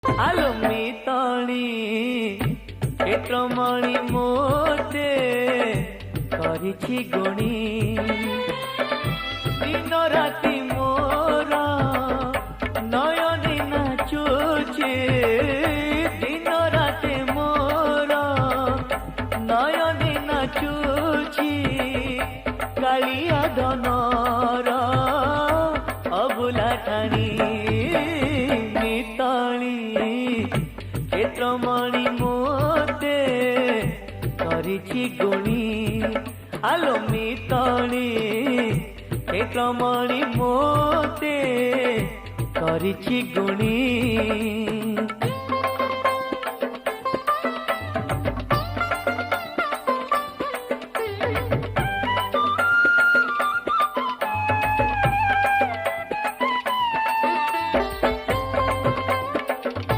আলো মিতালি ক্ষেত্রমণি মোতে করিছি গুণী দিন রাতি মোর নয়নে নাচুছে দিন রাতে মোর নয়নে নাচুছি কালিয়া ধনর অবুলা ঠানি মিতালি ক্ষেত্রমণি মোতে করিছি গুণী আলো মিতালি ক্ষেত্রমণি মোতে করিছি গুণী।